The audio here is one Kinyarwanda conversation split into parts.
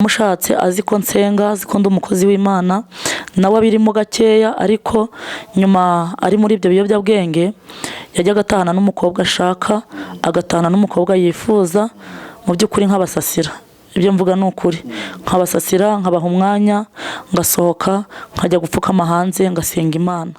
mushatse azi ko nsenga, azi ko ndi umukozi w'Imana, nawe abirimo gakeya, ariko nyuma ari muri ibyo biyobyabwenge yajyaga atahana n'umukobwa ashaka, agatahana n'umukobwa yifuza, mu by'ukuri nkabasasira. Ibyo mvuga ni ukuri, nkabasasira, nkabaha umwanya, ngasohoka, nkajya gupfukama hanze, ngasenga Imana.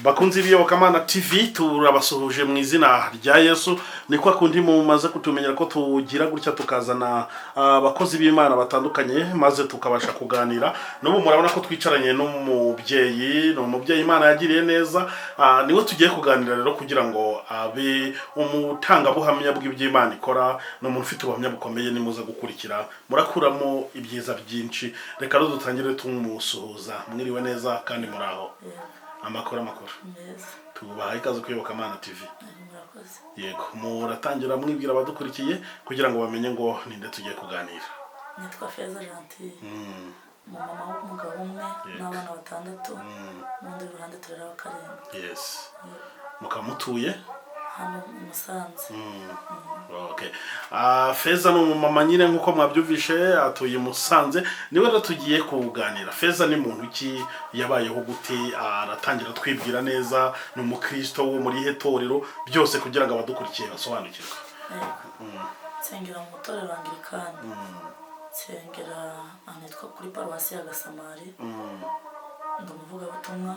Bakunzi b'iyobokamana TV, turabasuhuje mu izina rya Yesu. Ni kwa kundi mumaze kutumenyera ko tugira gutya tukazana abakozi b'Imana batandukanye maze tukabasha kuganira. N'ubu murabona ko twicaranye n'umubyeyi, n'umubyeyi Imana yagiriye neza. Niwe tugiye kuganira rero kugira ngo abe umutanga buhamya bw'iby'Imana ikora, n'umuntu ufite ubuhamya bukomeye nimuza gukurikira murakuramo ibyiza byinshi. Reka rero dutangire tumusuhuza. Mwiriwe neza kandi muraho. Amakuru Neza. Tubaha ikaze kuyobokamana TV. Murakoze. Yego, muratangira mwibwira abadukurikiye kugira ngo bamenye ngo ninde tugiye kuganira. Nitwa Feza Gentil. Mama w'umugabo umwe n'abana 6. N'undi ruhande turarira 7. Yes. Mukamutuye hano Musanze. Okay. Feza no mama nyine nkuko mwabyumvishe atuye Musanze. Niwe rero tugiye kuganira. Feza ni muntu ki yabayeho gute, aratangira twibwira neza, ni umukristo wo muri hetorero, byose kugira ngo abadukurikiye basobanukirwe. Nsengera mu torero Anglikani. Nsengera anitwa kuri paruwasi ya Gasamari. Ndi umuvugabutumwa.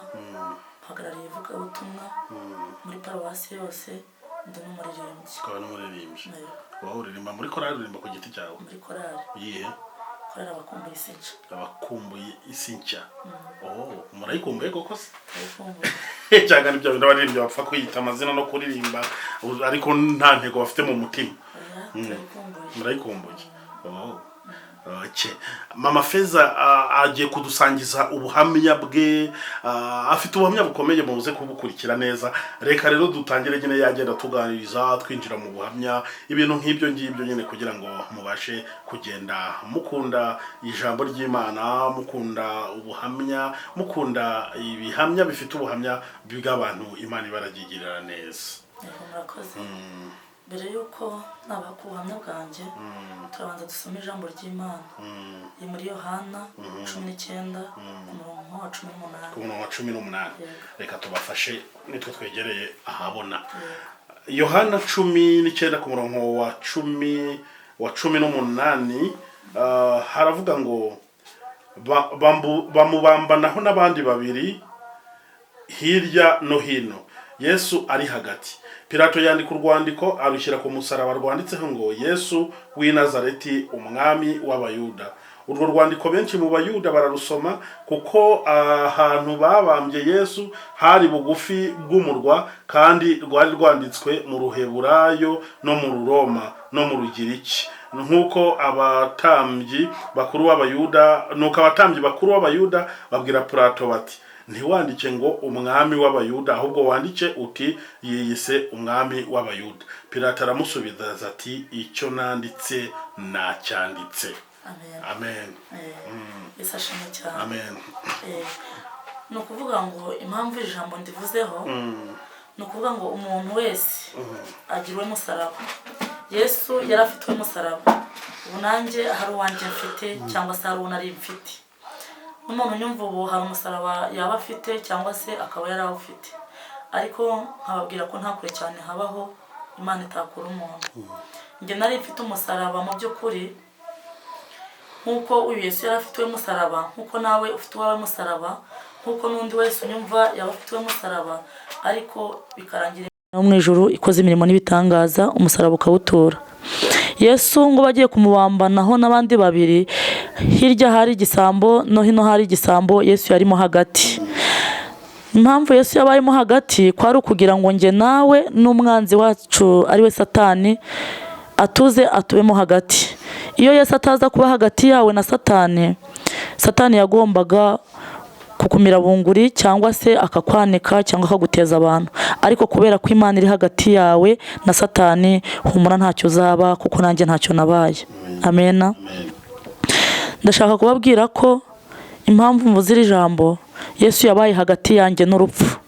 Mpagarariye ivugabutumwa muri paruwasi yose. Ndi n'umuririmbyi. Ukaba n'umuririmbyi. Wowe uririmba muri korali, uririmba ku giti cyawe? Muri korali. Yihe? Korali abakumbuye isi nshya. Abakumbuye isi nshya. Murayikumbuye koko se? Ayikumbuye. Cyangwa nibyo baririmbyi bapfa kwiyita amazina no kuririmba ariko nta ntego bafite mu mutima. Murayikumbuye. Okay. Mama Feza agiye kudusangiza ubuhamya bwe, afite ubuhamya bukomeye muze kubukurikira neza. Reka rero dutangire nyine yagenda tuganiriza, twinjira mu buhamya, ibintu nk'ibyo ngibyo nyine kugira ngo mubashe kugenda mukunda ijambo ry'Imana, mukunda ubuhamya, mukunda ibihamya bifite ubuhamya bw'abantu Imana ibaragirira neza. Murakoze. Mbere yuko nabakubuhamya bwanjye, turabanza dusoma ijambo ry'Imana. Iri muri Yohana 19 umurongo wa 18. Ku murongo wa 18. Reka tubafashe nitwe twegereye ahabona. Yohana 19 ku murongo wa 18 haravuga ngo bamubambanaho n'abandi babiri hirya no hino, Yesu ari hagati. Pilato yandika urwandiko arushyira ku musaraba rwanditseho ngo Yesu w'i Nazareti, umwami w'Abayuda. Urwo rwandiko benshi mu Bayuda bararusoma kuko ahantu babambye Yesu hari bugufi bw'umurwa, kandi rwari rwanditswe mu Ruheburayo no mu Ruroma no mu Rugiriki. Nkuko abatambyi bakuru b'Abayuda babwira Pilato bati, ntiwandike ngo umwami w'Abayuda, ahubwo wandike uti yiyise umwami w'Abayuda. Pilato aramusubiza ati, icyo nanditse nacyanditse. Amen. Isashimwe cyane. Amen. No kuvuga ngo impamvu ijambo ndivuzeho, no kuvuga ngo umuntu wese agirwe musaraba. Yesu yarafitwe musaraba. Ubu nanjye hari uwanjye mfite cyangwa se hari unari mfite. N'umuntu nyumva ubu hari umusaraba yaba afite cyangwa se akaba yarawufite, ariko nkababwira ko nta kure cyane habaho Imana itakura umuntu. Njye nari mfite umusaraba mu by'ukuri, nkuko uyu Yesu yarafitwe musaraba, nkuko nawe ufite uwawe musaraba, nkuko n'undi wese unyumva yaba afitwe musaraba, ariko bikarangira no mu ijuru ikoze imirimo n'ibitangaza, umusaraba ukawutura. Yesu ngo bagiye kumubambanaho n'abandi babiri, hirya hari igisambo no hino hari igisambo, Yesu yarimo hagati. Impamvu Yesu yabayemo hagati kwari ukugira ngo nge nawe n'umwanzi wacu ari we Satani atuze atubemo hagati. Iyo Yesu ataza kuba hagati yawe na Satani yagombaga kukumira bunguri cyangwa se akakwanika cyangwa akaguteza abantu, ariko kubera ko Imana iri hagati yawe na Satani, humura ntacyo uzaba, kuko nanjye ntacyo nabaye. Amen. Ndashaka kubabwira ko impamvu mvuze iri jambo, Yesu yabaye hagati yanjye n'urupfu.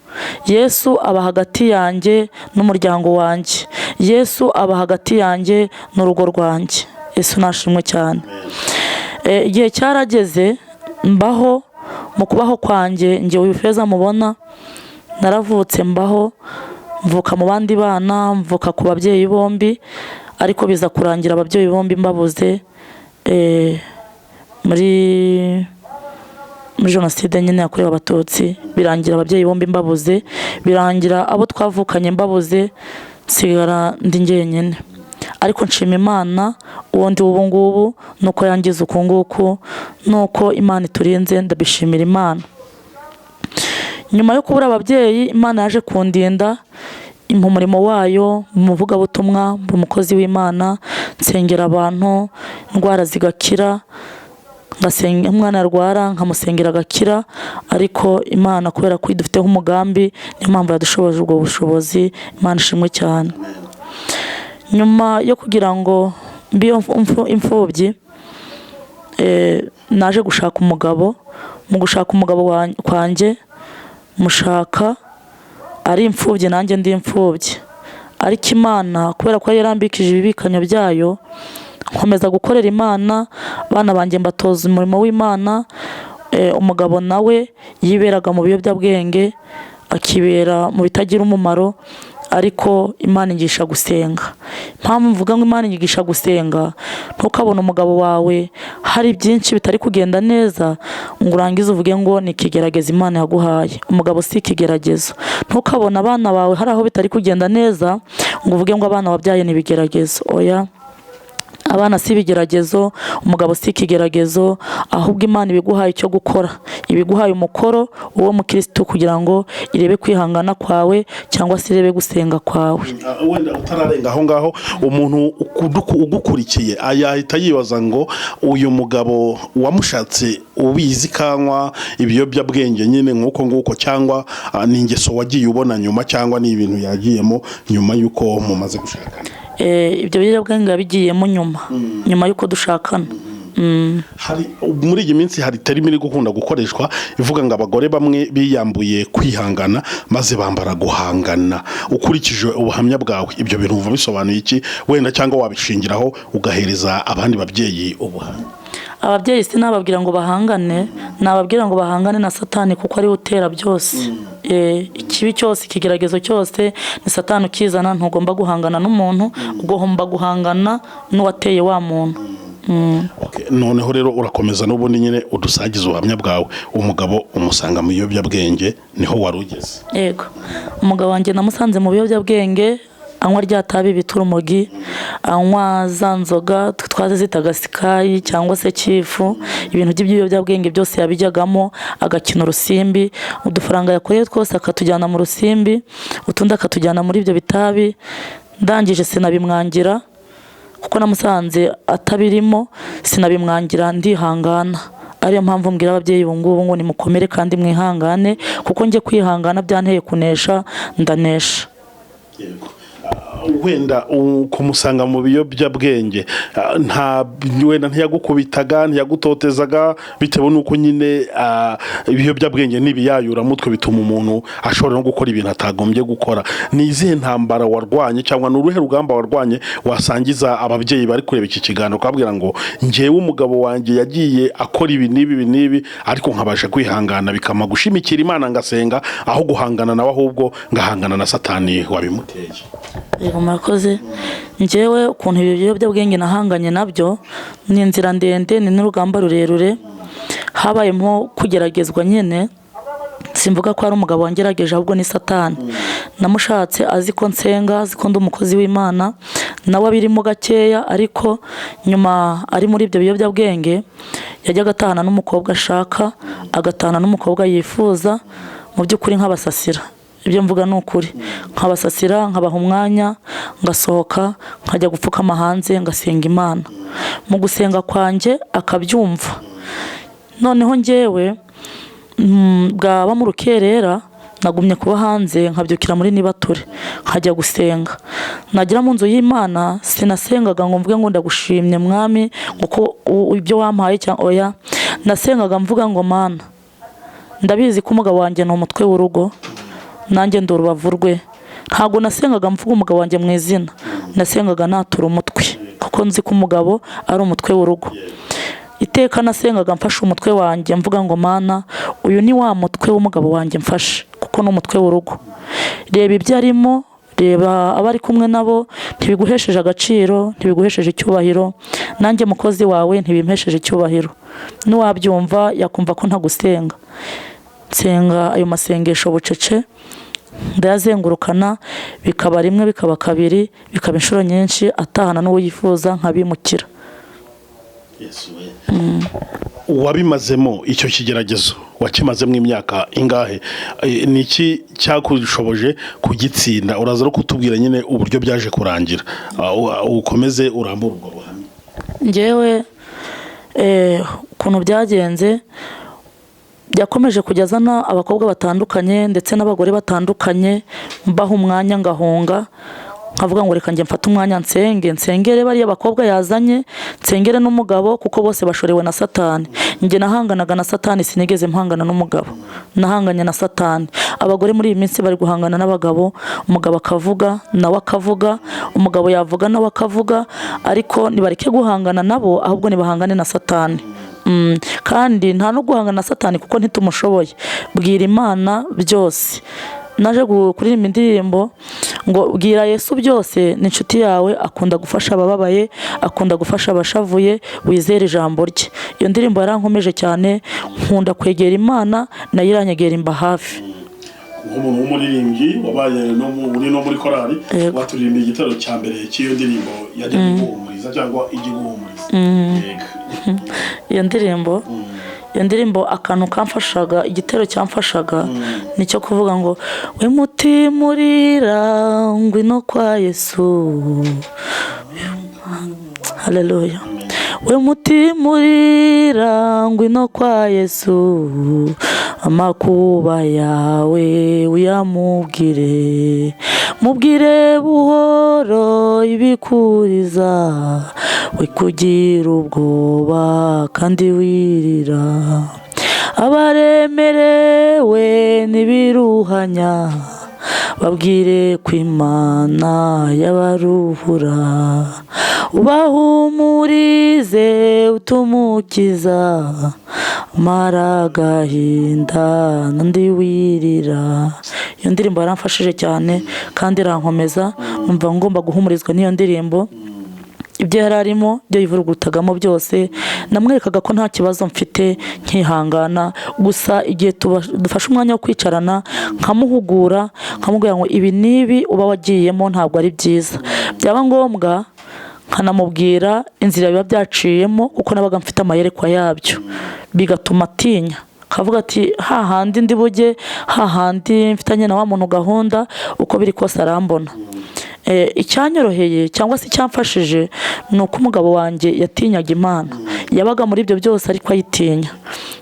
Yesu aba hagati yanjye n'umuryango wanjye, Yesu aba hagati yanjye n'urugo rwanjye. Yesu nashimwe cyane. Igihe cyarageze mbaho, mu kubaho kwanjye njye wifeza mubona naravutse mbaho, mvuka mu bandi bana, mvuka ku babyeyi bombi, ariko biza kurangira ababyeyi bombi mbabuze muri jenoside nyine yakorewe abatutsi. Birangira ababyeyi bombi mbabuze, birangira abo twavukanye mbabuze, nsigara ndi njyenyine. Ariko nshima Imana uwo ndi ubu ngubu, nuko yangize uku nguku, nuko Imana iturinze, ndabishimira Imana. Nyuma yo kubura ababyeyi, Imana yaje kundinda, impa umurimo wayo mu muvugabutumwa, mu mukozi w'Imana, nsengera abantu indwara zigakira, ngasenga umwana arwara nkamusengera agakira. Ariko Imana kubera ko idufiteho umugambi, niyo mpamvu yadushoboje ubwo bushobozi. Imana ishimwe cyane. Nyuma yo kugira ngo mbe imfubyi, naje gushaka umugabo. Mu gushaka umugabo kwanjye, mushaka ari imfubyi nanjye ndi imfubyi. Ariko Imana kubera ko yarambikije ibibikanyo byayo, nkomeza gukorera Imana, abana banjye mbatoza umurimo w'Imana. Umugabo nawe yiberaga mu biyobyabwenge, akibera mu bitagira umumaro, ariko Imana inyigisha gusenga. Mpamvu mvuga ngo Imana inyigisha gusenga, ntukabone umugabo wawe hari byinshi bitari kugenda neza ngo urangize uvuge ngo ni ikigeragezo Imana yaguhaye. Umugabo si ikigeragezo. Ntukabone abana bawe hari aho bitari kugenda neza ngo uvuge ngo abana wabyaye ni ibigeragezo. Oya, abana si ibigeragezo, umugabo si ikigeragezo, ahubwo Imana ibiguhaye icyo gukora, ibiguhaye umukoro uwo mukristo, kugira ngo irebe kwihangana kwawe cyangwa se irebe gusenga kwawe. Wenda utararenga aho ngaho, umuntu ugukurikiye ayahita yibaza ngo uyu mugabo wamushatse ubizi kanywa ibiyobyabwenge nyine nk'uko nguko, cyangwa ni ingeso wagiye ubona nyuma, cyangwa ni ibintu yagiyemo nyuma y'uko mumaze gushakana? Ibyo biyobyabwenge yabigiyemo nyuma y'uko dushakana. Hari muri iyi minsi hari terimi iri gukunda gukoreshwa ivuga ngo abagore bamwe biyambuye kwihangana maze bambara guhangana. Ukurikije ubuhamya bwawe, ibyo bintu uva bisobanuye iki? Wenda cyangwa wabishingiraho ugahereza abandi babyeyi ubuhamya. Ababyeyi sinababwira ngo bahangane, nababwira ngo bahangane na Satani, kuko ari utera byose. Ikibi cyose, ikigeragezo cyose ni Satani ukizana. Ntugomba guhangana n'umuntu, ugomba guhangana n'uwateye wa muntu. Noneho rero urakomeza n'ubundi nyine udusagiza ubuhamya bwawe. Umugabo umusanga mu biyobyabwenge, niho wari ugeze? Yego, umugabo wanjye namusanze mu biyobyabwenge, anywa rya tabi bita urumogi, anywa za nzoga twazitaga sikayi cyangwa se cyifu, ibintu by'ibiyobyabwenge byose yabijyagamo, agakina urusimbi. Udufaranga yakoreye twose akatujyana mu rusimbi, utundi akatujyana muri ibyo bitabi. Ndangije sinabimwangira, kuko namusanze atabirimo, sinabimwangira, ndihangana. Ariyo mpamvu mbwira ababyeyi ubu ngubu ngo nimukomere kandi mwihangane, kuko njye kwihangana byanteye kunesha, ndanesha. Wenda kumusanga mu biyobyabwenge, wenda ntiyagukubitaga, ntiyagutotezaga, bitewe n'uko nyine ibiyobyabwenge n'ibiyayura mutwe bituma umuntu ashobora no gukora ibintu atagombye gukora. Ni izihe ntambara warwanye, cyangwa ni uruhe rugamba warwanye wasangiza ababyeyi bari kureba iki kiganiro, ukabwira ngo njyewe umugabo wanjye yagiye akora ibi n'ibi, ariko nkabasha kwihangana, bikama gushimikira Imana ngasenga, aho guhangana nawe ahubwo ngahangana na Satani wabimuteye? Murakoze. Njyewe ukuntu ibi biyobyabwenge nahanganye nabyo ni inzira ndende, ni n'urugamba rurerure. Habayemo kugeragezwa nyine, simvuga ko ari umugabo wangerageje, ahubwo ni Satani. Namushatse azi ko nsenga, azi ko ndi umukozi w'Imana, nawe abirimo gakeya, ariko nyuma ari muri ibyo biyobyabwenge yajyaga atahana n'umukobwa ashaka, agatahana n'umukobwa yifuza. Mu by'ukuri nkabasasira, ibyo mvuga ni ukuri, nkabasasira, nkabaha umwanya, ngasohoka, nkajya gupfukama hanze, ngasenga Imana. Mu gusenga kwanjye akabyumva. Noneho njyewe bwaba mu rukerera, nagumye kuba hanze, nkabyukira muri Niba nkajya gusenga. Nagira mu nzu y'Imana, sinasengaga ngo mvuge ngo ndagushimye Mwami kuko ibyo wampaye, cyangwa oya, nasengaga mvuga ngo Mana, ndabizi ko umugabo wanjye ni umutwe w'urugo, nanjye ndi urubavu rwe. Ntabwo nasengaga mvuga umugabo wanjye mu izina, nasengaga natura umutwe kuko nzi ko umugabo ari umutwe w'urugo. Iteka nasengaga mfashe umutwe wanjye mvuga ngo Mana, uyu ni wa mutwe w'umugabo wanjye mfashe kuko ni umutwe w'urugo. Reba ibyo arimo, reba abari kumwe nabo, ntibiguhesheje agaciro, ntibiguhesheje icyubahiro. Nanjye mukozi wawe ntibimpesheje icyubahiro. N'uwabyumva yakumva ko ntagusenga. Nsenga ayo masengesho bucece, ndayazengurukana, bikaba rimwe, bikaba kabiri, bikaba inshuro nyinshi, atahana n'uwo yifuza nkabimukira. Wabimazemo icyo kigeragezo, wakimazemo imyaka ingahe? Ni iki cyakushoboje kugitsinda? Uraza no kutubwira nyine uburyo byaje kurangira, ukomeze urambure ubwo buhamya. Njyewe ukuntu byagenze, byakomeje kujyazana abakobwa batandukanye ndetse n'abagore batandukanye, mbaho umwanya ngahunga, nkavuga ngo reka njye mfate umwanya nsengere bariya bakobwa yazanye, nsengere n'umugabo kuko bose bashorewe na Satani. Njye nahanganaga na Satani, sinigeze mpangana n'umugabo, nahanganye na Satani. Abagore muri iyi minsi bari guhangana n'abagabo, umugabo akavuga nawe akavuga, umugabo yavuga nawe akavuga, ariko nibareke guhangana nabo, ahubwo nibahangane na Satani. Kandi nta no guhangana na Satani kuko ntitumushoboye. Bwira Imana byose. Naje kuririmba indirimbo ngo bwira Yesu byose, ni inshuti yawe, akunda gufasha abababaye, akunda gufasha abashavuye, wizere ijambo rye. Iyo ndirimbo yarankomeje cyane, nkunda kwegera Imana, nayo iranyegera imba hafi. Nk'umuntu w'umuririmbyi wabaye no muri korali, waturirimba igitero cya mbere cy'iyo ndirimbo yajya guhumuriza cyangwa ijya guhumuriza. Iyo ndirimbo akantu kamfashaga, igitero cyamfashaga, nicyo kuvuga ngo we mutima urira ngwino kwa Yesu. Haleluya. We mutima urira ngwino kwa Yesu, amakuba yawe uyamubwire, mubwire buhoro ibikuriza, we kugira ubwoba kandi wirira. Abaremerewe n'ibiruhanya, babwire ko Imana yabaruhura, ubahumurize utumukiza, mara agahinda n'undi wirira. Iyo ndirimbo yaramfashije cyane kandi irankomeza, numva ngomba guhumurizwa n'iyo ndirimbo. Ibyo yari arimo byo yivurugutagamo byose, namwerekaga ko nta kibazo mfite, nkihangana. Gusa igihe dufashe umwanya wo kwicarana, nkamuhugura, nkamubwira ngo ibi nibi uba wagiyemo ntabwo ari byiza. Byaba ngombwa nkanamubwira inzira biba byaciyemo, kuko nabaga mfite amayerekwa yabyo, bigatuma atinya, kavuga ati hahandi ndi bujye, hahandi mfitanye na wa muntu gahunda, uko biri kose arambona. Icyanyoroheye cyangwa se icyamfashije ni uko umugabo wanjye yatinyaga Imana. Yabaga muri ibyo byose ariko ayitinya,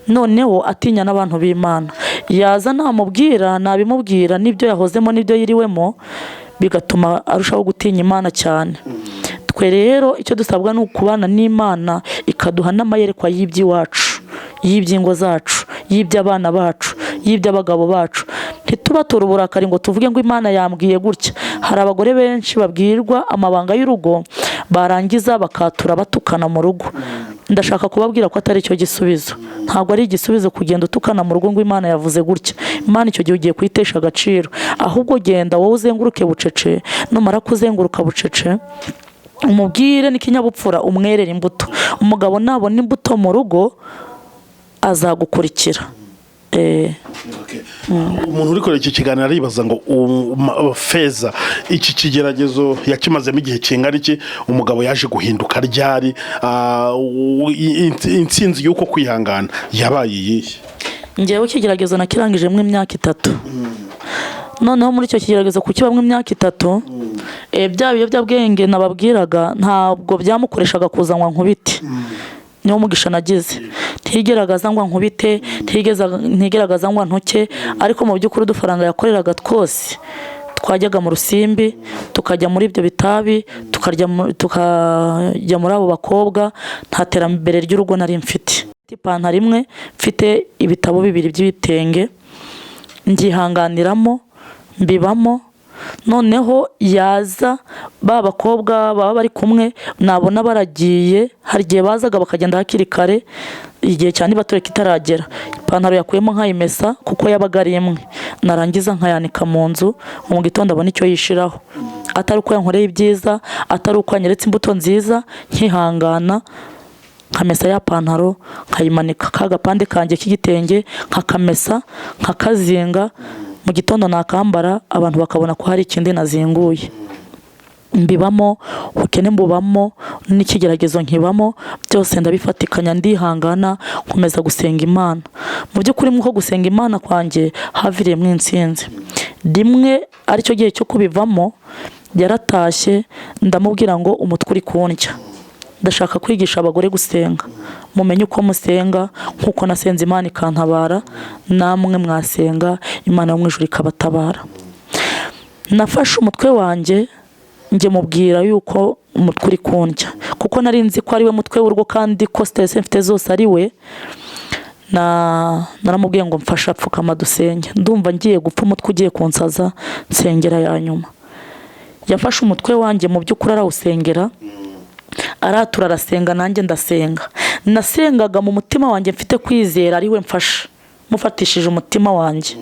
noneho atinya n'abantu b'Imana. Yaza namubwira, nabimubwira n'ibyo yahozemo n'ibyo yiriwemo, bigatuma arushaho gutinya Imana cyane. Twe rero icyo dusabwa ni ukubana n'Imana, ikaduha n'amayerekwa y'iby'iwacu, y'iby'ingo zacu, y'iby'abana bacu, y'iby'abagabo bacu. Ntitubatura uburakari ngo tuvuge ngo Imana yambwiye gutya. Hari abagore benshi babwirwa amabanga y'urugo, barangiza bakatura batukana mu rugo. Ndashaka kubabwira ko atari cyo gisubizo. Ntabwo ari igisubizo kugenda utukana mu rugo ngo Imana yavuze gutya. Imana icyo gihe ugiye kwitesha agaciro. Ahubwo genda wowe uzenguruke bucece, numara kuzenguruka bucece, umubwire n'ikinyabupfura, umwerere imbuto. Umugabo nabona imbuto mu rugo azagukurikira. Umuntu uri kure iki kiganiro aribaza ngo Feza, iki kigeragezo yakimazemo igihe kingana iki? Umugabo yaje guhinduka ryari? Intsinzi y'uko kwihangana yabaye iyihe? Njyewe ikigeragezo nakirangijemo imyaka 3. Noneho muri icyo kigeragezo kukibamwe imyaka 3, bya biyobyabwenge nababwiraga ntabwo byamukoreshaga kuzanwa nkubiti. Niyo mugisha nagize, ntigeragaza ngo nkubite, ntigeragaza ngo ntoke, ariko mu by'ukuri udufaranga yakoreraga twose twajyaga mu rusimbi, tukajya muri ibyo bitabi, tukajya muri abo bakobwa. Nta terambere ry'urugo nari mfite. Ipantaro imwe, mfite ibitabo 2 by'ibitenge, ngihanganiramo, mbibamo. Noneho yaza ba bakobwa baba bari kumwe nabona baragiye, hari igihe bazaga bakagenda hakiri kare, igihe cyane batureka itaragera, ipantaro yakuyemo nkayimesa kuko yabaga ari imwe, narangiza nkayanika mu nzu, mu gitondo abona icyo yishiraho, atari uko yankoreye ibyiza, atari uko yanyeretse imbuto nziza, nkihangana nkamesa ya pantaro, nkayimanika ka gapande kanjye k'igitenge, nkakamesa, nkakazinga, mu gitondo nakambara abantu bakabona ko hari ikindi nazinguye. Mbibamo, ubukene mbubamo, n'ikigeragezo nkibamo, byose ndabifatikanya, ndihangana, nkomeza gusenga Imana. Mu by'ukuri muko gusenga Imana kwanjye haviriyemo intsinzi. Rimwe aricyo gihe cyo kubivamo, yaratashye, ndamubwira ngo umutwe uri kundya, ndashaka kwigisha abagore gusenga, mumenye uko musenga nkuko nasenze Imana ikantabara, namwe mwasenga Imana yo mu ijuru ikabatabara. Nafashe umutwe wanjye njye mubwira yuko umutwe uri kundya, kuko nari nzi ko ari we mutwe w'urugo kandi ko stress mfite zose ari we. Naramubwiye ngo mfasha apfukama dusenge, ndumva ngiye gupfa umutwe ugiye kunsaza, nsengera ya nyuma. Yafashe umutwe wanjye mu by'ukuri arawusengera, aratura arasenga, nanjye ndasenga. Nasengaga mu mutima wanjye mfite kwizera ari we mfasha, mufatishije umutima wanjye.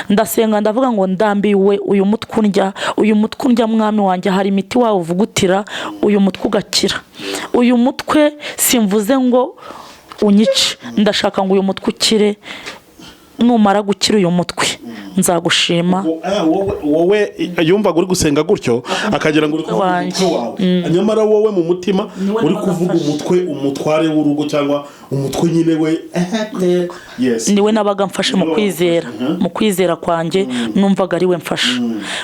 Ndasenga ndavuga ngo ndambiwe uyu mutwe undya mwami wanjye, hari imiti wawe uvugutira uyu mutwe ugakira. Uyu mutwe simvuze ngo unyice, ndashaka ngo uyu mutwe ukire, numara gukira uyu mutwe nzagushima. Wowe yumvaga uri gusenga gutyo akagira ngo uri kuvuga umutwe wawe, nyamara wowe mu mutima uri kuvuga umutware w'urugo cyangwa umutwe nyine we. Yes, niwe nabaga mfashe mu kwizera, mu kwizera kwanjye numvaga ari we mfashe.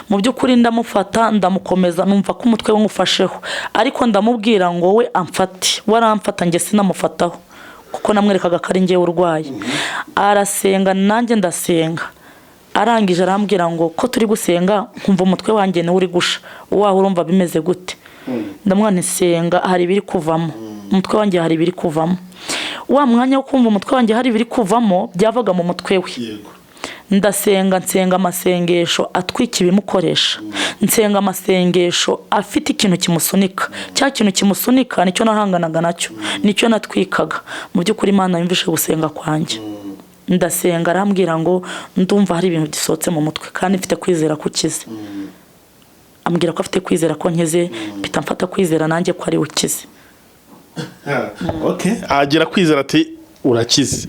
Mu by'ukuri ndamufata, ndamukomeza, numva ko umutwe we ngufasheho, ariko ndamubwira ngo we amfate, waramfata njye sinamufataho kuko namwerekaga ko ari njyewe urwaye. Arasenga nanjye ndasenga, arangije arambwira ngo ko turi gusenga nkumva umutwe wanjye niwe uri gusha, waho urumva bimeze gute? Ndamwana nsenga, hari ibiri kuvamo, umutwe wanjye hari ibiri kuvamo. Wa mwanya wo kumva umutwe wanjye hari ibiri kuvamo byavaga mu mutwe we. Nsenga amasengesho atwika ibimukoresha, nsenga amasengesho afite ikintu kimusunika, cya kintu kimusunika nicyo nahanganaga nacyo, nicyo natwikaga. Mu by'ukuri Imana yumvishe gusenga kwanjye, ndasenga, arambwira ngo ndumva hari ibintu gisohotse mu mutwe kandi mfite kwizera ko ukize. Ambwira ko afite kwizera ko nkize, mpita mfata kwizera nanjye ko ari ukize. Okay, agira kwizera ati urakize,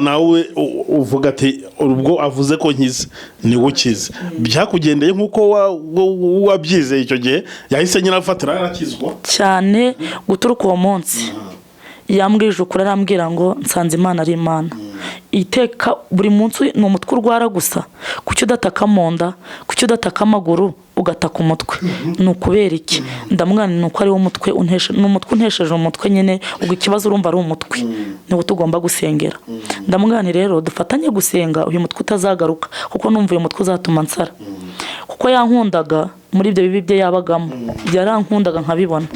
nawe uvuga ati ubwo avuze ko nkize ni ukize. Byakugendeye nkuko wabyizeye icyo gihe, yahise nyina afatira arakizwa cyane. Guturuka uwo munsi yambwije ukuri, arambwira ngo nsanze Imana ari Imana. Iteka buri munsi ni umutwe urwara gusa, kuki udataka mu nda, kuki udataka amaguru ugataka umutwe? Ni ukubera iki? Ndamwana ni uko ari wo mutwe untesha, ni umutwe untesheje umutwe nyine, ubwo ikibazo urumva ari umutwe, niwo tugomba gusengera. Ndamwana rero dufatanye gusenga uyu mutwe utazagaruka, kuko numva uyu mutwe uzatuma nsara, kuko yankundaga muri ibyo bibi bye yabagamo, yarankundaga nkabibona.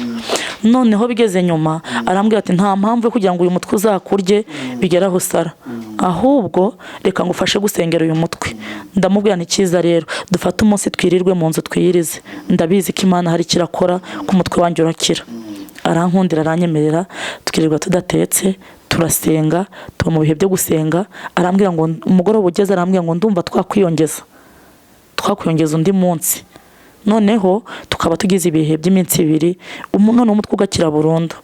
Noneho bigeze nyuma arambwira ati nta mpamvu yo kugira ngo uyu mutwe uzakurye bigeraho sara, ahubwo reka ngufashe gusengera uyu mutwe. Ndamubwira ni cyiza rero, dufate umunsi twirirwe mu nzu twiyirize, ndabizi ko Imana hari kirakora ku mutwe wanjye urakira. Arankundira, aranyemerera, tukirirwa tudatetse, turasenga, tuba mu bihe byo gusenga. Arambwira ngo umugoroba ugeze, arambwira ngo ndumva twakwiyongeza undi munsi, noneho tukaba tugize ibihe by'iminsi 2, none umutwe ugakira burundu.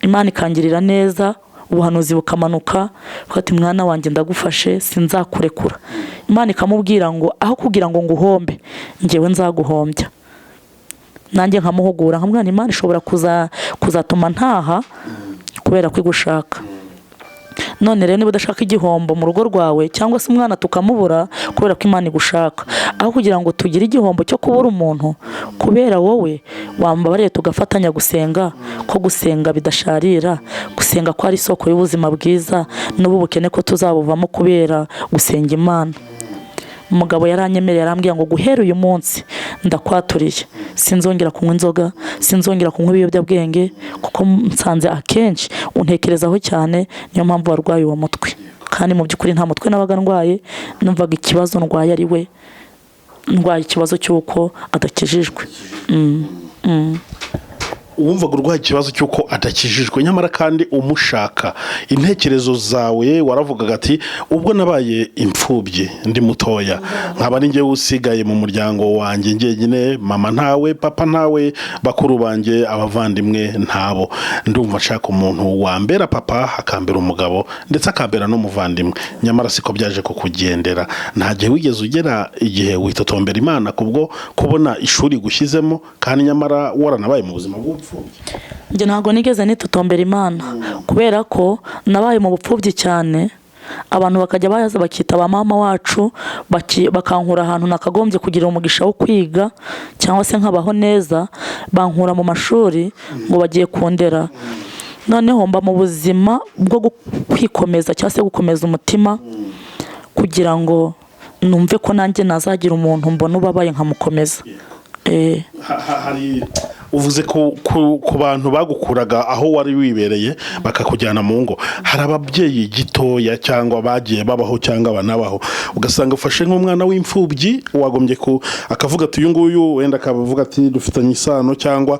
Imana ikangirira neza, ubuhanuzi bukamanuka, ati mwana wanjye ndagufashe, sinzakurekura. Imana ikamubwira ngo aho kugira ngo nguhombe, njyewe nzaguhombya. Nanjye nkamuhugura, nkamwana Imana ishobora kuzatuma ntaha kubera kwigushaka. None rero niba udashaka igihombo mu rugo rwawe cyangwa se umwana tukamubura kubera ko Imana igushaka, aho kugira ngo tugire igihombo cyo kubura umuntu kubera wowe, wambabariye tugafatanya gusenga, ko gusenga bidasharira, gusenga ko ari isoko y'ubuzima bwiza, n'ubu bukene ko tuzabuvamo kubera gusenga Imana. Umugabo yaranyemereye, arambwira ngo guhera uyu munsi ndakwaturiye, sinzongera kunywa inzoga, sinzongera kunywa ibiyobyabwenge, kuko nsanze akenshi untekerezaho cyane, niyo mpamvu warwaye uwo mutwe. Kandi mu by'ukuri nta mutwe nabaga ndwaye, numvaga ikibazo ndwaye ari we, ndwaye ikibazo cy'uko adakijijwe. wumvaga urwaye ikibazo cy'uko adakijijwe, nyamara kandi umushaka. Intekerezo zawe waravugaga ati ubwo nabaye imfubyi ndi mutoya, nkaba ari njye usigaye mu muryango wanjye njyenyine, mama ntawe, papa ntawe, bakuru banjye abavandimwe ntabo, ndumva nshaka umuntu wambera papa, akambera umugabo, ndetse akambera n'umuvandimwe. Nyamara siko byaje kukugendera. Nta gihe wigeze ugera igihe witotombera Imana kubwo kubona ishuri gushyizemo, kandi nyamara waranabaye mu buzima bw'ubupfubyi? Njye ntabwo nigeze nitotombera Imana, kubera ko nabaye mu bupfubyi cyane. Abantu bakajya baza bakita ba mama wacu, bakankura ahantu nakagombye kugira umugisha wo kwiga cyangwa se nkabaho neza, bankura mu mashuri ngo bagiye kundera. Noneho mba mu buzima bwo kwikomeza cyangwa se gukomeza umutima kugira ngo numve ko nanjye nazagira umuntu mbona ubabaye nkamukomeza. Hari uvuze ku bantu bagukuraga aho wari wibereye bakakujyana mu ngo, hari ababyeyi gitoya cyangwa bagiye babaho cyangwa banabaho, ugasanga ufashe nk'umwana w'imfubyi wagombye akavuga ati uyu nguyu wenda akavuga ati dufitanye isano cyangwa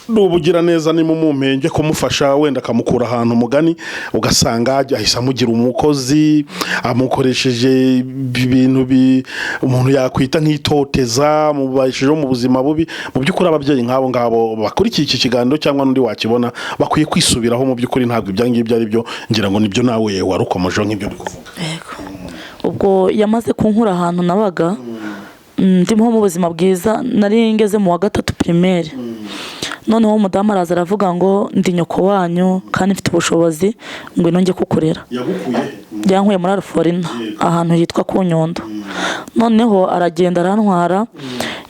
ubugira neza ni mu mumpenge kumufasha, wenda akamukura ahantu mugani, ugasanga ahise amugira umukozi, amukoresheje ibintu umuntu yakwita nk'itoteza, mubashijeho mu buzima bubi. Mu by'ukuri ababyeyi nk'abo ngabo bakurikiye iki kiganiro cyangwa n'undi wakibona bakwiye kwisubiraho. Mu by'ukuri ntabwo ibyo ngibyo ari byo, ngira ngo nibyo nawe warukomejeho nk'ibyo uri kuvuga. Ubwo yamaze kunkura ahantu nabaga ndimo mu buzima bwiza, nari ngeze mu wa 3 primaire. Noneho umudamu araza aravuga ngo ndi nyoko wanyu kandi mfite ubushobozi ngo inonge kukurera. Yankuye muri Alforina ahantu hitwa ku Nyundo. Noneho aragenda arantwara,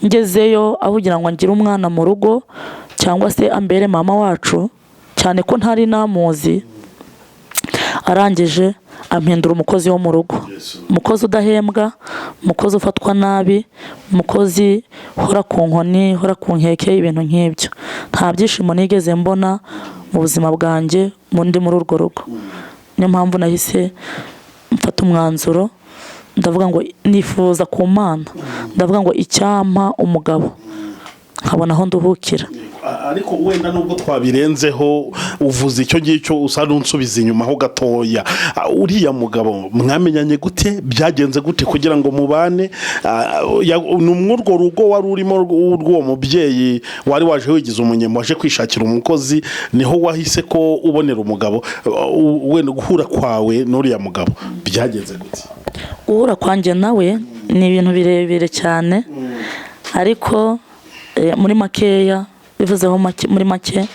ngezeyo avugira ngo ngire umwana mu rugo cyangwa se ambere mama wacu, cyane ko ntari namuzi. Arangije ampindura umukozi wo mu rugo, umukozi udahembwa, umukozi ufatwa nabi, umukozi hora ku nkoni, hora ku nkeke, ibintu nk'ibyo. Nta byishimo nigeze mbona mu buzima bwanjye muri urwo rugo. Niyo mpamvu nahise mfata umwanzuro, ndavuga ngo nifuza ku Mana, ndavuga ngo icyampa umugabo nkabona aho nduhukira. Ariko wenda nubwo twabirenzeho uvuze icyo ngicyo usa n'unsubiza inyuma ho gatoya, uriya mugabo mwamenyanye gute, byagenze gute kugira ngo mubane? N'umurwo rugo wari urimo urwo mubyeyi wari waje wigize umunyemo, waje kwishakira umukozi, niho wahise ko ubonera umugabo? Wenda guhura kwawe n'uriya mugabo byagenze gute? Guhura kwanjye nawe ni ibintu birebire cyane, ariko muri makeya bivuzeho muri make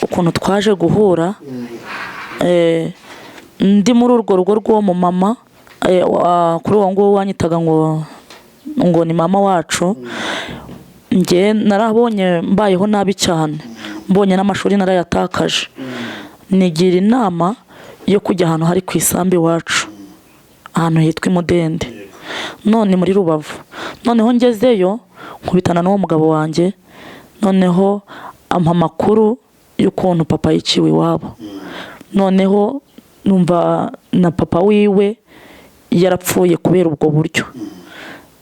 ukuntu twaje guhura. Ndi muri urwo rugo rw'uwo mu mama, kuri uwo nguwo wanyitaga ngo ni mama wacu. Njye narabonye mbayeho nabi cyane, mbonye n'amashuri narayatakaje, nigira inama yo kujya ahantu hari ku isambu iwacu, ahantu hitwa Imudende, none muri Rubavu. Noneho ngezeyo nkubitana n'uwo mugabo wanjye, noneho ampa amakuru y'ukuntu papa yiciwe iwabo. Noneho numva na papa wiwe yarapfuye kubera ubwo buryo.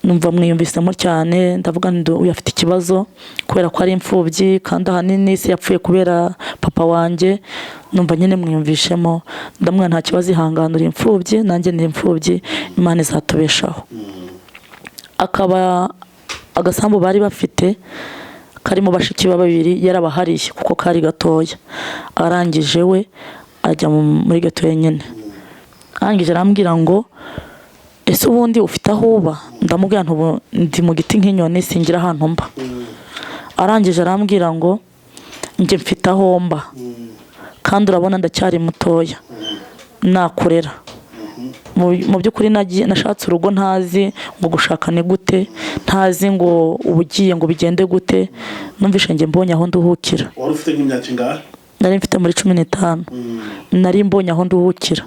Numva mwiyumvisemo cyane, ndavuga ngo uyu afite ikibazo kubera ko ari imfubyi, kandi ahanini se yapfuye kubera papa wanjye. Numva nyine mwiyumvishemo, ndamwe nta kibazo, ihanganura imfubyi, nanjye ni imfubyi, Imana izatubeshaho. Akaba agasambu bari bafite karimo bashiki babiri yarabahariye kuko kari gatoya. Arangije we ajya muri gatoya nyine. Arangije arambwira ngo ese ubundi ufite aho uba? Ndamubwira ntubu ndi mu giti nk'inyoni, singira ahantu mba. Arangije arambwira ngo njye mfite aho mba, kandi urabona ndacyari mutoya, nakurera. Mu by'ukuri nashatse urugo ntazi ngo gushaka ni gute, ntazi ngo ubugiye ngo bigende gute. Numvishe njye mbonye aho nduhukira. Wari ufite nk'imyaka ingahe? Nari mfite muri 15. Nari mbonye aho nduhukira,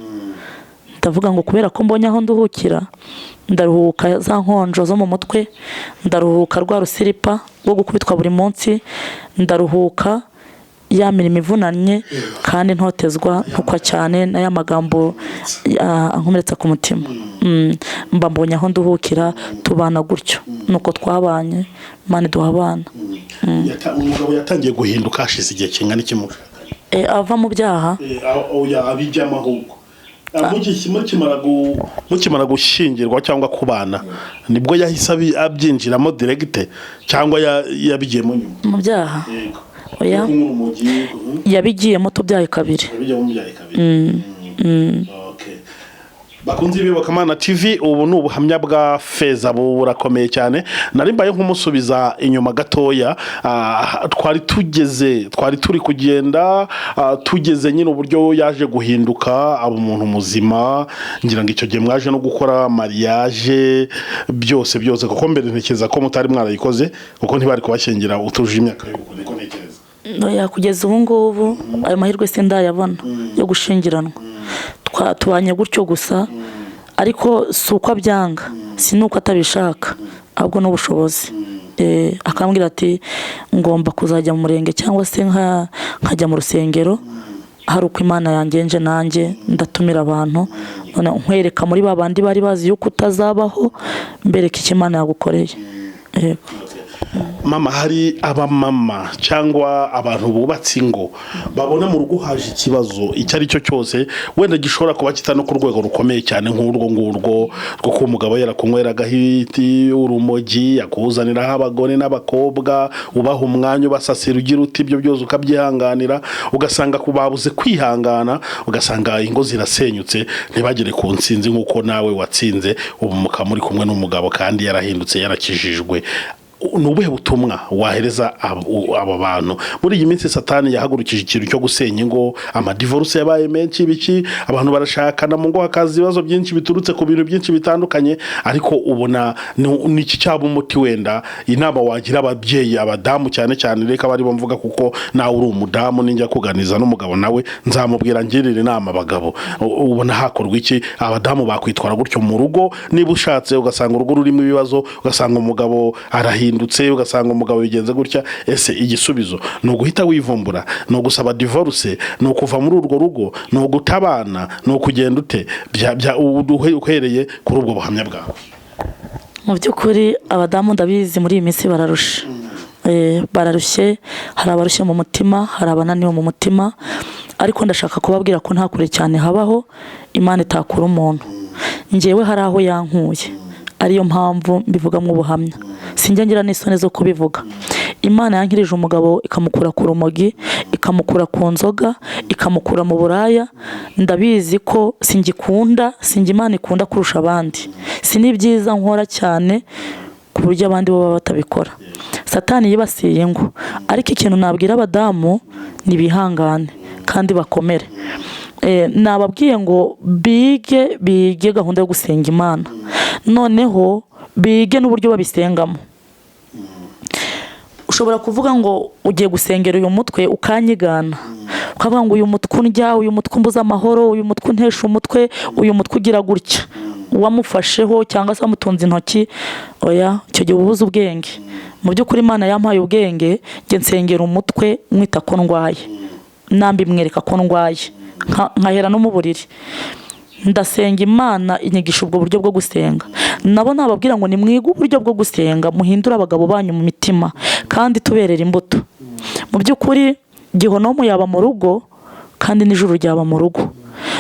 ndavuga ngo kubera ko mbonye aho nduhukira, ndaruhuka za nkonjo zo mu mutwe, ndaruhuka rwa rusiripa rwo gukubitwa buri munsi, ndaruhuka ya mirimo ivunanye kandi ntotezwa ntukwa cyane n'aya magambo ankomeretsa ku mutima. Mba mbonye aho nduhukira, tubana gutyo nuko twabanye, Imana iduha abana. Umugabo yatangiye guhinduka hashize igihe kingana iki ava mu byaha abijyamo ahubwo mukimara gushyingirwa cyangwa kubana nibwo yahise abyinjiramo direct cyangwa yabigiyemo nyuma mu byaha? Oya, yabigiyemo tubyaye kabiri. Bakunzi b'iyobokamana TV, ubu ni ubuhamya bwa Feza burakomeye cyane. Narimbaye nk'umusubiza inyuma gatoya, twari turi kugenda tugeze nyine uburyo yaje guhinduka aba umuntu muzima. Ngira ngo icyo gihe mwaje no gukora mariage byose kuko mbere ntekereza ko mutari mwarayikoze kuko ntibari kubashyingira utuje imyaka y'uko niko ntekereza. Oya, kugeza ubu ngubu ayo mahirwe sindayabona yo gushingiranwa. Tubanye gutyo gusa, ariko si uko abyanga, si nuko atabishaka, ahubwo n'ubushobozi. Akambwira ati ngomba kuzajya mu murenge cyangwa se nkajya mu rusengero, hari uko Imana yangenje nanjye ndatumira abantu, none nkwereka muri babandi bari bazi yuko utazabaho, mbereka icyo Imana yagukoreye. Mama, hari abamama cyangwa abantu bubatse ingo babona mu rugo haje ikibazo icyo ari cyo cyose, wenda gishobora kuba kitano ku rwego rukomeye cyane nk'urwo ngurwo rwo ko umugabo yarakunywera agahiti, urumogi, yakuzaniraho abagore n'abakobwa, ubaha umwanya ubasasira ugira uti ibyo byose ukabyihanganira, ugasanga kubabuze kwihangana, ugasanga ingo zirasenyutse ntibagere ku nsinzi nk'uko nawe watsinze, ubu mukaba muri kumwe n'umugabo kandi yarahindutse, yarakijijwe. Nubuhe butumwa wahereza abo bantu muri iyi minsi? Satani yahagurukije ikintu cyo gusenya ingo, amadivorce yabaye menshi, biki abantu barashakana mu ngo, hakaza ibibazo byinshi biturutse ku bintu byinshi bitandukanye, ariko ubona niki cyaba umuti? Wenda inama wagira ababyeyi, abadamu cyane cyane, reka bari bamvuga kuko nawe uri umudamu, ninjya kuganiza n'umugabo nawe nzamubwira ngirira inama abagabo, ubona hakorwa iki? Abadamu bakwitwara gutyo mu rugo, niba ushatse ugasanga urugo rurimo ibibazo, ugasanga umugabo arahindutse, ugasanga umugabo bigenze gutya, ese igisubizo ni uguhita wivumbura, ni ugusaba divorce, ni ukuva muri urwo rugo, ni ugutabana, ni ukugenda ute? Uhereye kuri ubwo buhamya bwawe. Mu by'ukuri abadamu ndabizi muri iyi minsi bararusha, bararushye, hari abarushye mu mutima, hari abananiwe mu mutima, ariko ndashaka kubabwira ko nta kure cyane habaho Imana itakura umuntu. Njyewe hari aho yankuye, ariyo mpamvu mbivuga mu buhamya, sinjya ngira n'isoni zo kubivuga. Imana yankirije umugabo ikamukura ku rumogi, ikamukura ku nzoga, ikamukura mu buraya. Ndabizi ko sinjya Imana ikunda kurusha abandi, si n'ibyiza nkora cyane ku buryo abandi bo baba batabikora. Satani yibasiye ingo, ariko ikintu nabwira abadamu ni bihangane kandi bakomere. Nababwiye ngo bige gahunda yo gusenga Imana, noneho bige n'uburyo babisengamo. Ushobora kuvuga ngo ugiye gusengera uyu mutwe ukanyigana, ukavuga ngo uyu mutwe undya, uyu mutwe umbuza amahoro, uyu mutwe untesha umutwe, uyu mutwe ugira gutya, uwamufasheho cyangwa se wamutunze intoki. Oya, icyo gihe ubuze ubwenge. Mu by'ukuri Imana yampaye ubwenge, njye nsengera umutwe mwita ko ndwaye, nambi mwereka ko ndwaye, nkahera no mu buriri ndasenga Imana inyigisha ubwo buryo bwo gusenga. Nabo nababwira ngo nimwiga uburyo bwo gusenga, muhindura abagabo banyu mu mitima kandi tuberera imbuto. Mu by'ukuri gihonomu yaba mu rugo kandi n'ijuru ryaba mu rugo.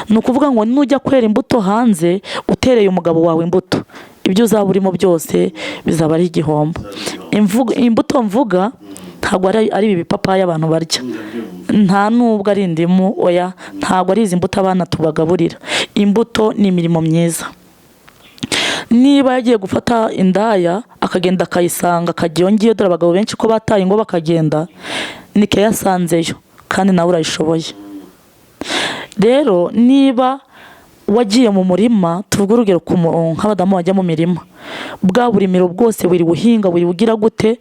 Ni ukuvuga ngo nujya kwera imbuto hanze utereye umugabo wawe imbuto, ibyo uzaba urimo byose bizaba ari igihombo. Imbuto mvuga ntabwo ari ibi bipapayi abantu barya, nta nubwo ari indimu, oya, ntabwo ari izi mbuto abana tubagaburira. Imbuto ni imirimo myiza. Niba yagiye gufata indaya akagenda akayisanga akajya yongiye, dore abagabo benshi ko bataye ingo bakagenda, nike yasanzeyo kandi nawe urayishoboye. Rero niba wagiye mu murima, tuvuga urugero nk'abadamu bajya mu mirima, bwa burimiro bwose buri buhinga buri bugira gute,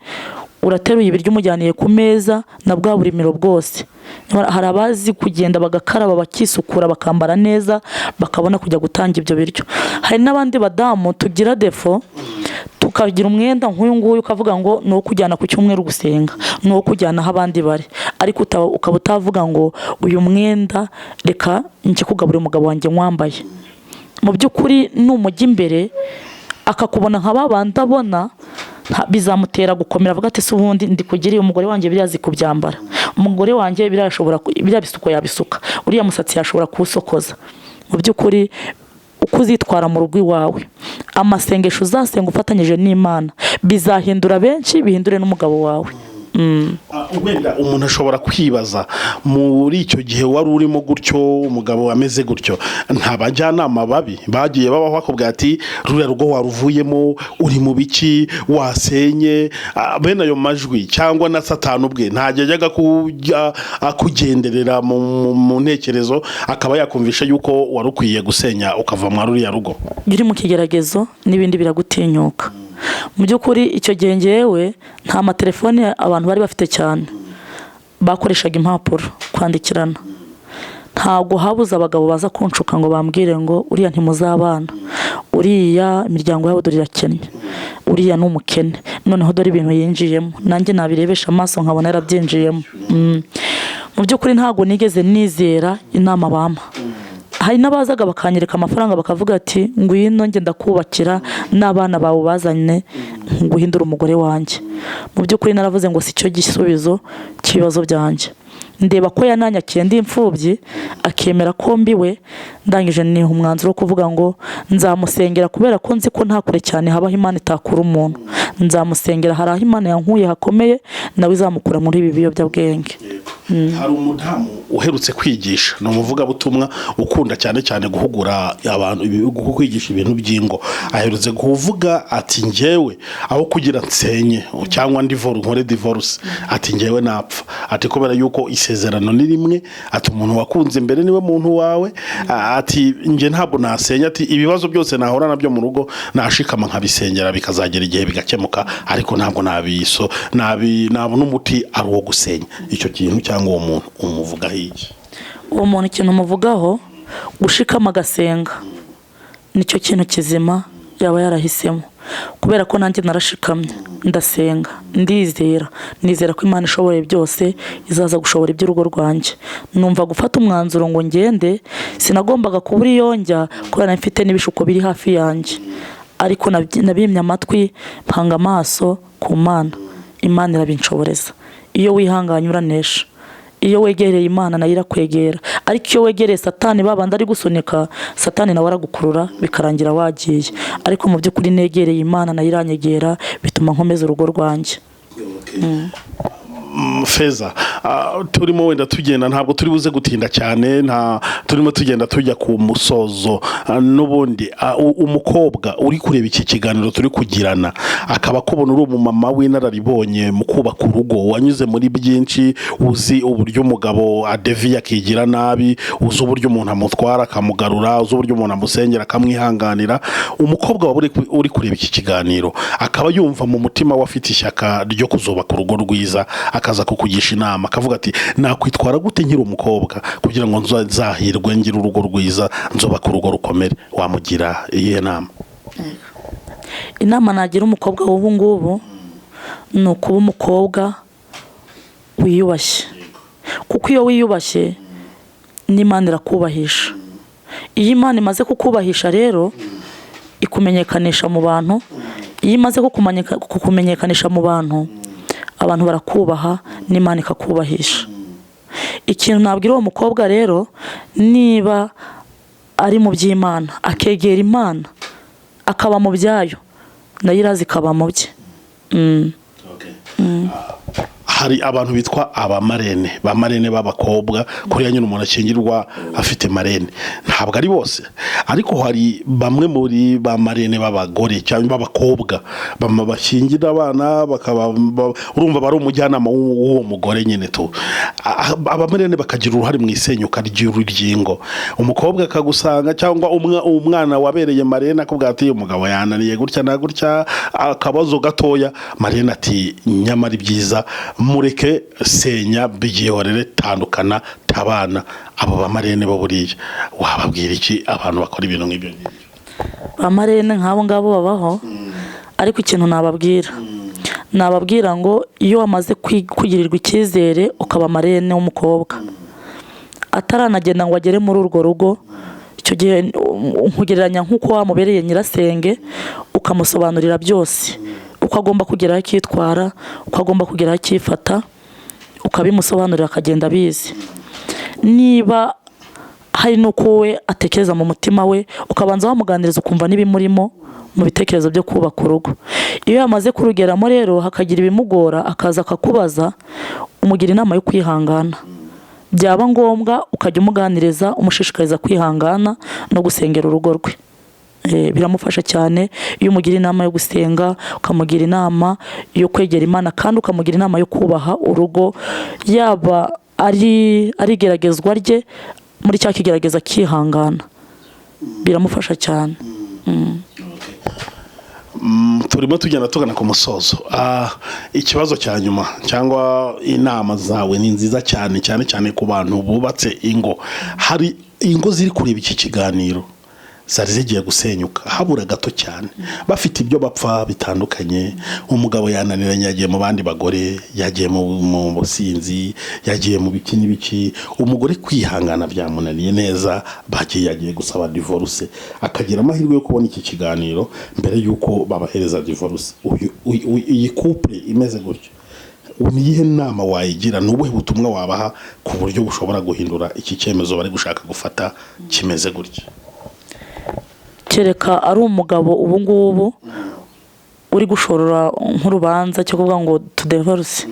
urateruye ibiryo umujyaniye ku meza na bwa burimiro bwose. Hari abazi kugenda bagakaraba bakisukura bakambara neza bakabona kujya gutanga ibyo biryo. Hari n'abandi badamu tugira defo ukagira umwenda nk'uyu nguyu ukavuga ngo ni uwo kujyana ku cyumweru gusenga, ni uwo kujyana aho abandi bari, ariko ukaba utavuga ngo uyu mwenda reka njye kugaburira umugabo wanjye mwambaye. Mu by'ukuri numujya imbere akakubona nka babandi abona, bizamutera gukomera avuga ati se ubundi ndi kugiriye umugore wanjye birazi kubyambara, umugore wanjye biriya bisuko yabisuka, uriya musatsi yashobora kuwusokoza. Mu by'ukuri uko uzitwara mu rugo iwawe, amasengesho uzasenga ufatanyije n'Imana bizahindura benshi, bihindure n'umugabo wawe. Wenda umuntu ashobora kwibaza muri icyo gihe wari urimo gutyo, umugabo ameze gutyo, nta bajyanama babi bagiye babaho bakubwira ati ruriya rugo waruvuyemo, uri mu biki, wasenye, bene ayo majwi, cyangwa na Satani ubwe ntajyaga kugenderera mu ntekerezo akaba yakumvisha yuko wari ukwiye gusenya ukava muri ruriya rugo? Uri mu kigeragezo n'ibindi biragutinyuka. Mu by'ukuri icyo gihe ngewe nta matelefone abantu bari bafite cyane, bakoreshaga impapuro kwandikirana. Ntabwo habuze abagabo baza kunshuka ngo bambwire ngo uriya ntimuzabana, uriya imiryango yabo dore irakennye, uriya ni umukene, noneho dore ibintu yinjiyemo, nanjye nabirebesha amaso nkabona yarabyinjiyemo. Mu by'ukuri ntabwo nigeze nizera inama bampa. Hari n'abazaga bakanyereka amafaranga bakavuga ati ngwino njye ndakubakira n'abana bawe bazanye nguhindura umugore wanjye. Mu by'ukuri naravuze ngo si cyo gisubizo cy'ibibazo byanjye. Ndeba ko yananyakiye ndi imfubyi akemera ko mbiwe, ndangije ni umwanzuro wo kuvuga ngo nzamusengera, kubera ko nzi ko nta kure cyane habaho Imana itakura umuntu. Nzamusengera, hari aho Imana yankuye hakomeye, nawe izamukura muri ibi biyobyabwenge. Hari umudamu uherutse kwigisha, ni umuvugabutumwa ukunda cyane cyane guhugura abantu, kwigisha ibintu by'ingo. Aherutse kuvuga ati njyewe aho kugira nsenye cyangwa nkore divorce, ati njyewe napfa, ati kubera yuko isezerano ni rimwe, ati umuntu wakunze mbere niwe muntu wawe, ati njye ntabwo nasenya, ati ibibazo byose nahora nabyo mu rugo nashikama nkabisengera bikazagera igihe bigakemuka, ariko ntabwo nabona umuti ari uwo gusenya. Icyo kintu cyangwa uwo muntu umuvugaho iki? Uwo muntu ikintu umuvugaho, gushikama agasenga nicyo kintu kizima yaba yarahisemo, kubera ko nanjye narashikamye ndasenga, nizera ko Imana ishoboye byose izaza gushobora iby'urugo rwanjye. Numva gufata umwanzuro ngo ngende, sinagombaga kubura iyo njya kubera mfite n'ibishuko biri hafi yanjye, ariko nabimye amatwi mpanga amaso ku Mana. Imana irabinshoboreza. Iyo wihanganye uranesha, iyo wegereye Imana nayo irakwegera, ariko iyo wegereye Satani babandi ari gusunika, Satani nawe aragukurura bikarangira wagiye. Ariko mu by'ukuri negereye Imana nayo iranyegera, bituma nkomeza urugo rwanjye. Feza, turimo wenda tugenda, ntabwo turi buze gutinda cyane, turimo tugenda tujya ku musozo. N'ubundi umukobwa uri kureba iki kiganiro turi kugirana, akaba kubona uri umumama w'inararibonye mu kubaka urugo, wanyuze muri byinshi, uzi uburyo umugabo adeviye akigira nabi, uzi uburyo umuntu amutwara akamugarura, uzi uburyo umuntu amusengera akamwihanganira. Umukobwa waba uri kureba iki kiganiro akaba yumva mu mutima we afite ishyaka ryo kuzubaka urugo rwiza, akaza kukugisha inama akavuga ati nakwitwara gute nkiri umukobwa kugira ngo nzahirwe ngire urugo rwiza, nzubaka urugo rukomere, wamugira iyihe nama? Inama nagira umukobwa w'ubu ngubu ni ukuba umukobwa wiyubashye, kuko iyo wiyubashye n'Imana irakubahisha. Iyo Imana imaze kukubahisha rero ikumenyekanisha mu bantu, iyo imaze kukumenyekanisha mu bantu, abantu barakubaha n'Imana ikakubahisha. Ikintu nabwira uwo mukobwa rero, niba ari mu by'Imana akegera Imana akaba mu byayo, nayo irazi ikaba mu bye. Hari abantu bitwa bamarene b'abakobwa, kuriya nyine umuntu akingirwa afite marene. Ntabwo ari bose, ariko hari bamwe muri bamarene b'abagore cyangwa b'abakobwa bashingira abana, urumva bari umujyanama w'uwo mugore nyine tu. Abamarene bakagira uruhare mu isenyuka ry'ingo. Umukobwa akagusanga cyangwa umwana wabereye marene akubwira ati umugabo yananiye gutya na gutya, akabazo gatoya, marene ati nyamara ibyiza mureke senya bigihorere, tandukana tabana. Abo bamarene bo buriya wababwira iki abantu bakora ibintu nk'ibyo? Bamarene nk'abo ngabo babaho, ariko ikintu nababwira ngo iyo wamaze kugirirwa icyizere ukaba marene w'umukobwa ataranagenda ngo agere muri urwo rugo, icyo gihe nkugereranya nk'uko wamubereye nyirasenge ukamusobanurira byose, uko agomba kugeraho akitwara, uko agomba kugeraho akifata, ukabimusobanurira akagenda abizi. Niba hari n'uko we atekereza mu mutima we, ukabanza wamuganiriza ukumva n'ibimurimo mu bitekerezo byo kubaka urugo. Iyo yamaze kurugeramo rero hakagira ibimugora akaza akakubaza, umugira inama yo kwihangana, byaba ngombwa ukajya umuganiriza umushishikariza kwihangana no gusengera urugo rwe. Biramufasha cyane iyo umugira inama yo gusenga, ukamugira inama yo kwegera Imana, kandi ukamugira inama yo kubaha urugo, yaba ari igeragezwa rye, muri cya kigerageza akihangana, biramufasha cyane. Turimo tugenda tugana ku musozo. Ikibazo cya nyuma cyangwa inama zawe ni nziza cyane cyane ku bantu bubatse ingo. Hari ingo ziri kureba iki kiganiro zari zigiye gusenyuka habura gato cyane, bafite ibyo bapfa bitandukanye. Umugabo yananiranye, yagiye mu bandi bagore, yagiye mu businzi, yagiye mu biki n'ibiki, umugore kwihangana byamunaniye neza, yagiye gusaba divorce, akagira amahirwe yo kubona iki kiganiro mbere yuko babahereza divorce. Iyi couple imeze gutyo, niyihe nama wayigira, n'ubuhe butumwa wabaha ku buryo bushobora guhindura iki cyemezo bari gushaka gufata kimeze gutyo? Kereka ari umugabo ubu ngubu uri gushorora nk'urubanza cyo kuvuga ngo tudivorce,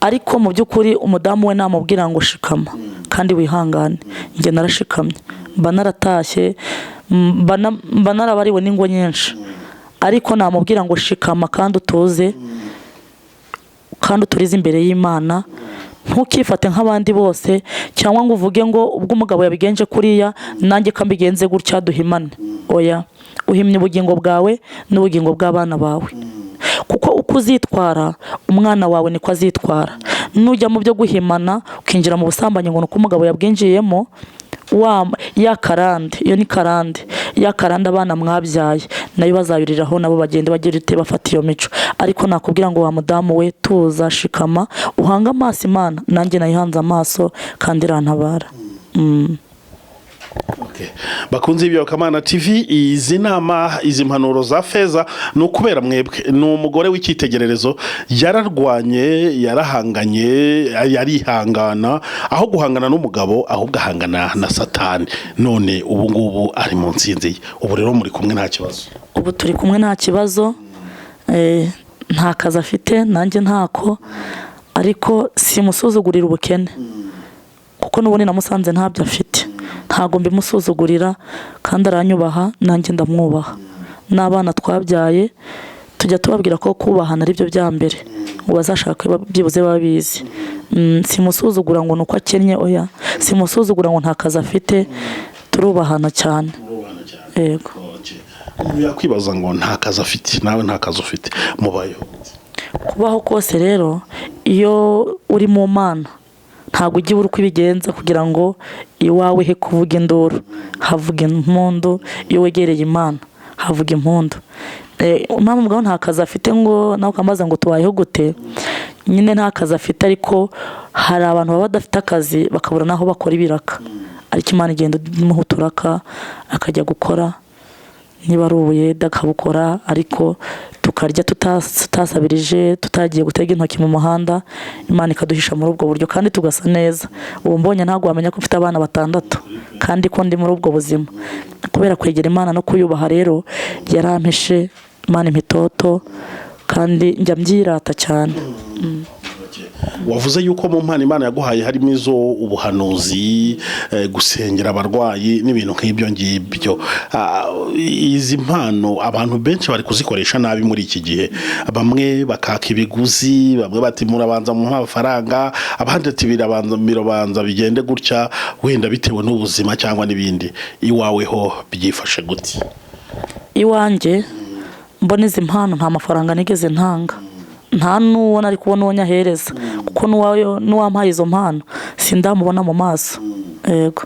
ariko mu by'ukuri umudamu we namubwira ngo shikama kandi wihangane. Njye narashikamye, mba naratashye, mba narabariwe n'ingo nyinshi, ariko namubwira ngo shikama kandi utuze kandi uturize imbere y'Imana. Ntukifate nk'abandi bose, cyangwa ngo uvuge ngo ubwo umugabo yabigenje kuriya nanjye kambigenze gutya duhimane. Oya, uhimye ubugingo bwawe n'ubugingo bw'abana bawe, kuko uko uzitwara umwana wawe niko azitwara. Nujya mu byo guhimana ukinjira mu busambanyi ngo nuko umugabo yabwinjiyemo, ya karande, iyo ni karande, ya karande abana mwabyaye nayo bazabiriraho, nabo bagende bagira ite bafata iyo mico. Ariko nakubwira ngo wa mudamu we, tuza, shikama, uhanga amaso Imana. Nanjye nayihanze amaso kandi irantabara. Bakunze iby'Iyobokamana TV, izi nama, izi mpanuro za Feza ni ukubera mwebwe. Ni umugore w'icyitegererezo, yararwanye, yarahanganye, yarihangana, aho guhangana n'umugabo ahubwo ahangana na Satani. None ubu ngubu ari mu nsinzi ye. Ubu rero muri kumwe nta kibazo. Ubu turi kumwe nta kibazo, nta kazi afite, nanjye ntako, ariko simusuzugurira ubukene, kuko n'ubundi namusanze ntabyo afite. Ntago mbimusuzugurira kandi aranyubaha, nanjye ndamwubaha. N'abana twabyaye tujya tubabwira ko kubahana ari byo bya mbere, ngo bazashake byibuze babizi. Simusuzugura ngo nuko akennye, oya, simusuzugura ngo nta kazi afite, turubahana cyane. Yego. Yakwibaza ngo nta kazi afite, nawe nta kazi ufite, mubayeho. Kubaho kose rero, iyo uri mu Mana ntabwo ujya ubura uko ibigenza kugira ngo iwawe he kuvuga induru, havuga impundu. Iyo wegereye Imana havuga impundu. Impamvu mugabo nta kazi afite ngo nawe ukamaze ngo tubayeho gute, nyine nta kazi afite, ariko hari abantu baba badafite akazi bakabura naho bakora ibiraka, ariko Imana igenda imuha uturaka akajya gukora. Niba ari ubuyede akabukora, ariko tukarya tutasabirije, tutagiye gutega intoki mu muhanda. Imana ikaduhisha muri ubwo buryo kandi tugasa neza. Ubu mbonye ntabwo wamenya ko mfite abana 6 kandi ko ndi muri ubwo buzima kubera kwegera Imana no kuyubaha. Rero yarampishe Imana impitoto kandi njya mbyirata cyane. Wavuze yuko mu mpano Imana yaguhaye harimo izo ubuhanuzi, gusengera abarwayi n'ibintu nk'ibyo ngibyo. Izi mpano abantu benshi bari kuzikoresha nabi muri iki gihe. Bamwe bakaka ibiguzi, bamwe bati murabanza mu amafaranga, abandi ati birabanza bigende gutya, wenda bitewe n'ubuzima cyangwa n'ibindi. Iwawe ho byifashe gute? Iwanjye mbona izi mpano nta mafaranga nigeze ntanga, nta n'uwo nari kubona uwo nyahereza, kuko n'uwampaye izo mpano sindamubona mu maso. yego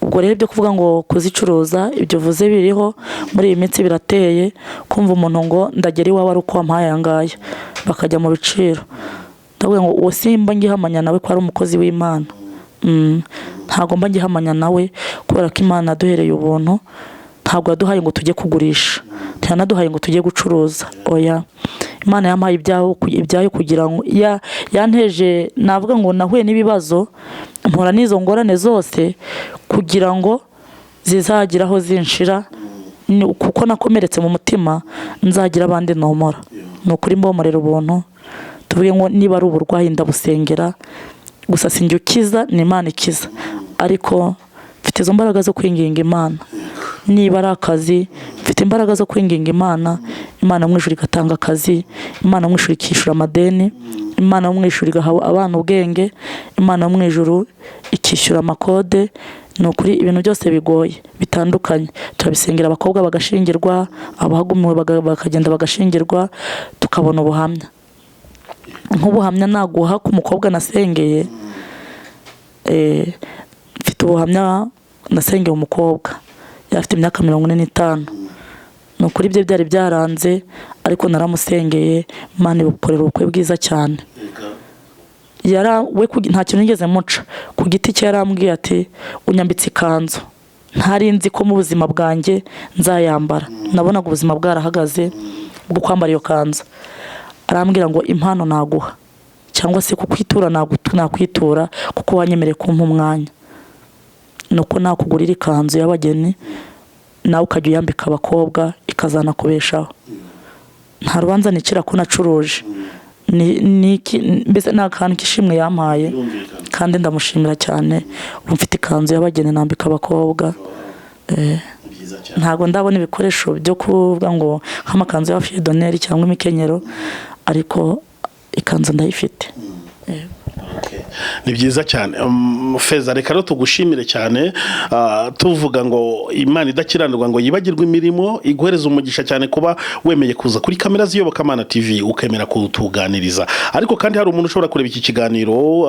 ubwo rero ibyo kuvuga ngo kuzicuruza ibyo vuze biriho muri iyi minsi birateye kumva umuntu ngo ndagera iwawe ari uko wampaye aya ngaya bakajya mu biciro ndavuga ngo uwo simba ngihamanya nawe ko ari umukozi w'Imana ntabwo mba ngihamanya nawe kubera ko Imana yaduhereye ubuntu ntabwo yaduhaye ngo tujye kugurisha ntiyanaduhaye ngo tujye gucuruza oya Imana yampaye ibyayo kugira ngo yanteje navuga ngo nahuye n'ibibazo mpora n'izo ngorane zose kugira ngo zizagira aho zinshira kuko nakomeretse mu mutima nzagira abandi nomora ni ukuri mbomorera ubuntu tuvuge ngo niba ari uburwayi ndabusengera gusa sinjye ukiza ni Imana ikiza ariko mfite izo mbaraga zo kwinginga Imana niba ari akazi mfite imbaraga zo kwinginga Imana mu ijuru igatanga akazi Imana mu ijuru ikishyura amadeni Imana mu ijuru igaha abana ubwenge Imana mu ijuru ikishyura amakode ni ukuri ibintu byose bigoye bitandukanye turabisengera abakobwa bagashingirwa abahagumiwe bakagenda bagashingirwa tukabona ubuhamya nk'ubuhamya naguha ku mukobwa nasengeye mfite ubuhamya nasengeye umukobwa yafite imyaka 45 ni ukuri ibyo byari byaranze ariko naramusengeye Imana ibukorera ubukwe bwiza cyane we nta kintu nigeze muca ku giti cye yarambwiye ati unyambitse ikanzu ntari nzi ko mu buzima bwanjye nzayambara nabonaga ubuzima bwarahagaze bwo kwambara iyo kanzu arambwira ngo impano naguha cyangwa se kukwitura nakwitura kuko wanyemereye kumpa umwanya nuko nakugurira ikanzu y'abageni nawe ukajya uyambika abakobwa ikazana kubeshaho nta rubanza nikira ko nacuruje mbese nta kantu k'ishimwe yampaye kandi ndamushimira cyane mfite ikanzu y'abageni nambika abakobwa ntabwo ndabona ibikoresho byo kuvuga ngo nk'amakanzu y'abafiyedoneri cyangwa imikenyero ariko ikanzu ndayifite ni byiza cyane Feza reka rero tugushimire cyane tuvuga ngo Imana idakiranirwa ngo yibagirwe imirimo iguhereza umugisha cyane kuba wemeye kuza kuri kamera z'iyobokamana TV ukemera kutuganiriza ariko kandi hari umuntu ushobora kureba iki kiganiro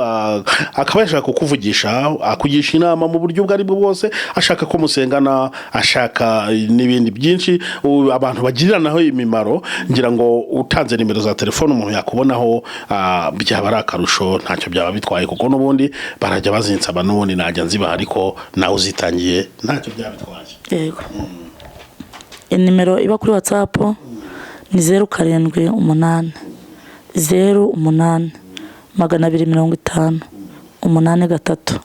akaba yashaka kukuvugisha akugisha inama mu buryo bwari bwo bwose ashaka ko musengana ashaka n'ibindi byinshi abantu bagiranaho imimaro ngira ngo utanze nimero za telefone umuntu yakubonaho byaba ari akarusho ntacyo byaba bitwaye kuko n'ubundi barajya bazinsaba n'ubundi najya nziba ariko nawe uzitangiye ntacyo byabitwaye yego nimero iba kuri WhatsApp ni 078 08 250 83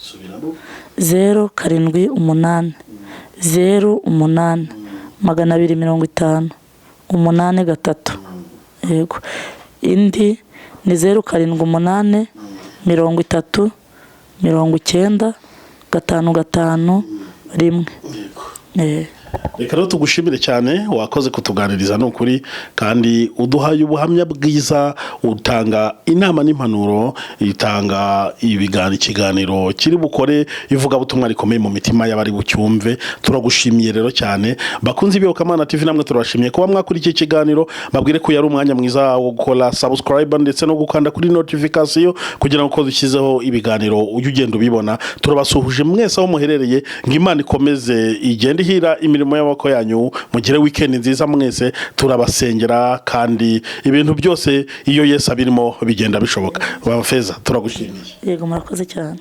078 08 250 83 yego indi ni 078 30 90 551 reka rero tugushimire cyane wakoze kutuganiriza n'ukuri kandi uduhaye ubuhamya bwiza utanga inama n'impanuro itanga ikiganiro kiri bukore ivuga butumwa rikomeye mu mitima y'abari bucyumve turagushimiye rero cyane bakunze iyobokamana TV namwe turabashimiye kuba mwakuri iki kiganiro babwire ko yari umwanya mwiza wo gukora subscribe ndetse no gukanda kuri notification kugira ngo dushyizeho ibiganiro ujye ugenda ubibona turabasuhuje mwese aho muherereye ngo Imana ikomeze igende ihira imirimo y'amaboko yanyu mugire weekend nziza mwese turabasengera kandi ibintu byose iyo Yesu abirimo bigenda bishoboka Feza turagushimiye yego murakoze cyane